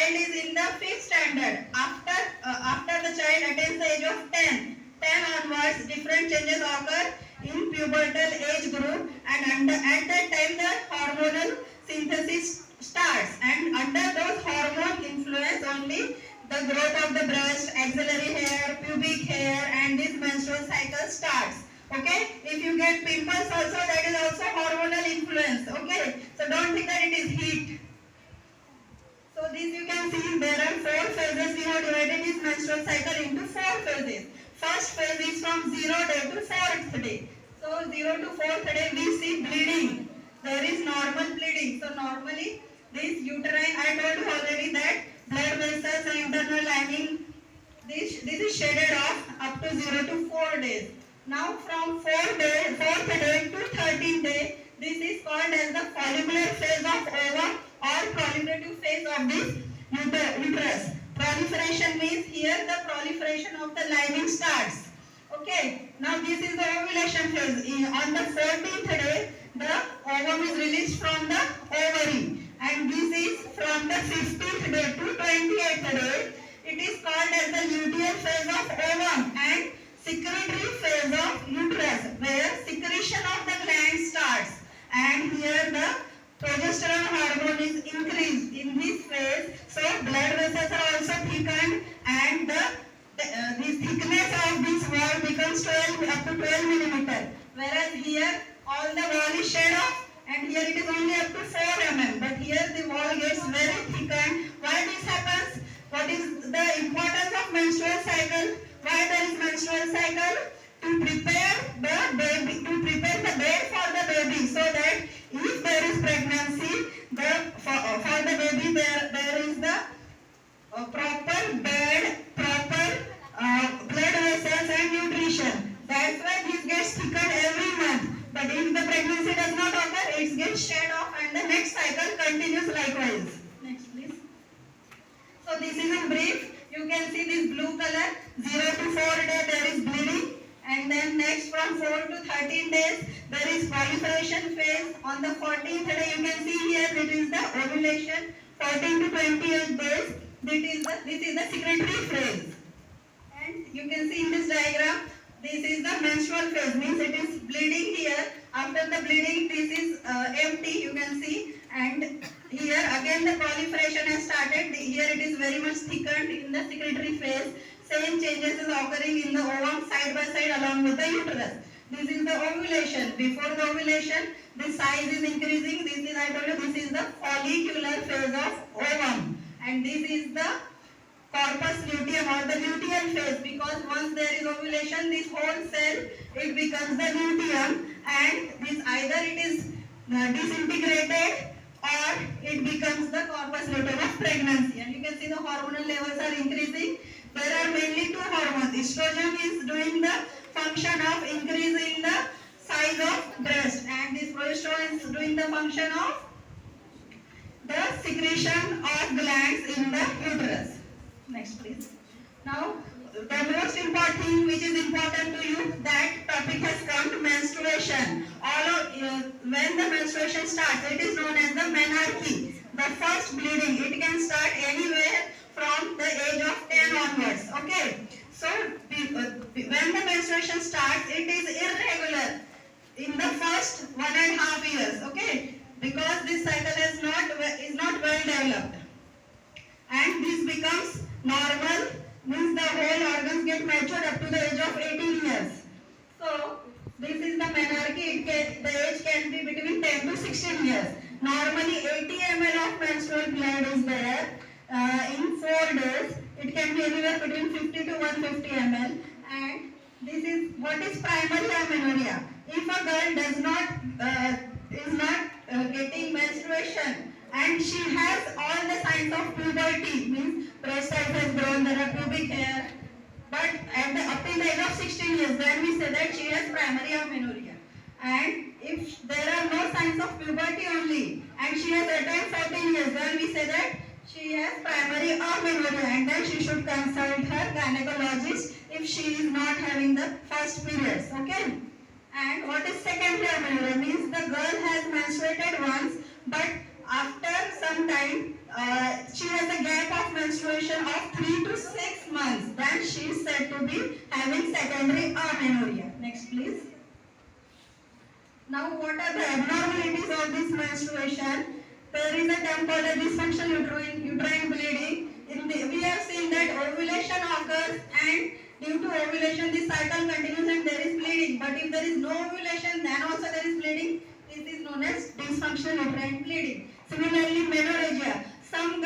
child is in the 5th standard. After the child attains the age of 10 onwards, different changes occur in pubertal age group, and at that time the hormonal synthesis starts, and under those hormone influence only the growth of the breast, axillary hair, pubic hair, and this menstrual cycle starts. Okay, if you get pimples also, that is also hormonal influence. Okay, so don't think that it is heat. So this you can see there are 4 phases. We have divided this menstrual cycle into 4 phases. First phase is from 0 day to 4th day. So 0 to 4th day we see bleeding. There is normal bleeding. So normally this uterine, I told you already that blood vessels and internal lining, this is shaded off up to 0 to 4 days. Now from 4th day to 13th day, this is called as the follicular phase of ovum or proliferative phase of this uterus. Proliferation means here the proliferation of the lining starts. Okay, now this is the ovulation phase. On the 14th day, the ovum is released from the ovary, and this is from the 15th day to 28th day. It is called as the luteal phase of ovum and secretory phase of uterus, where secretion of the gland starts, and here the progesterone hormone is increased in this phase. So blood vessels are also thickened, and the thickness of this wall becomes 12 up to 12 millimeter, whereas here all the wall is shed off, and here it is only up to 4 mm, but here the wall gets very thickened. Why this happens? What is the importance of menstrual cycle? Why there is menstrual cycle? To prepare the baby, to prepare the bed for the baby, so that if there is pregnancy, for the baby there is the proper bed, proper blood vessels and nutrition. That's why this gets thickened every month. But if the pregnancy does not occur, it gets shed off, and the next cycle continues likewise. Next, please. So this is in brief. You can see this blue color. 0 to 4 day there is bleeding, and then next from 4 to 13 days there is proliferation phase. On the 14th day you can see here it is the ovulation. 14 to 28 days this is the secretory phase, and you can see in this diagram this is the menstrual phase, means it is bleeding here. After the bleeding this is empty, you can see, and here again the proliferation has started. Here it is very much thickened in the secretory phase. Same changes is occurring in the ovum side by side along with the uterus. This is the ovulation. Before the ovulation, the size is increasing. This is, I told you, this is the follicular phase of ovum, and this is the corpus luteum or the luteal phase, because once there is ovulation, this whole cell, it becomes the luteum, and this either it is disintegrated or it becomes the corpus luteum of pregnancy. And you can see the hormonal levels are increasing. There are mainly 2 hormones. Estrogen is doing the function of increasing the size of breast, and this progesterone is doing the function of the secretion of glands in the uterus. Next, please. Now, the most important thing which is important to you, that topic has come to menstruation. When the menstruation starts, it is known as the menarche. The first bleeding, it can start anywhere from the age of 10 onwards. Okay. So, when the menstruation starts, it is irregular in the first 1.5 years. Okay, because this cycle is not well developed, and this becomes normal, means the whole organs get matured up to the age of 18 years. So this is the menarche. The age can be between 10 to 16 years. Normally 80 ml of menstrual blood is there in 4 days. It can be anywhere between 50 to 150 ml. And this is what is primary amenorrhea. If a girl is not getting menstruation, and she has all the signs of puberty, means breast size has grown, there are pubic hair, but up till the age of 16 years, then we say that she has primary amenorrhea. And if there are no signs of puberty only, and she has attained 14 years, then we say that she has primary amenorrhea, and then she should consult her gynecologist if she is not having the first periods. Okay. And what is secondary amenorrhea? Means the girl has menstruated once, but after some time she has a gap of of menstruation of 3 to 6 months, then she is said to be having secondary amenorrhea. Next, please. Now, what are the abnormalities of this menstruation? There is a term called a dysfunctional uterine bleeding. We have seen that ovulation occurs, and due to ovulation, the cycle continues and there is bleeding. But if there is no ovulation, then also there is bleeding. This is known as dysfunctional uterine bleeding. Similarly, menorrhagia. Some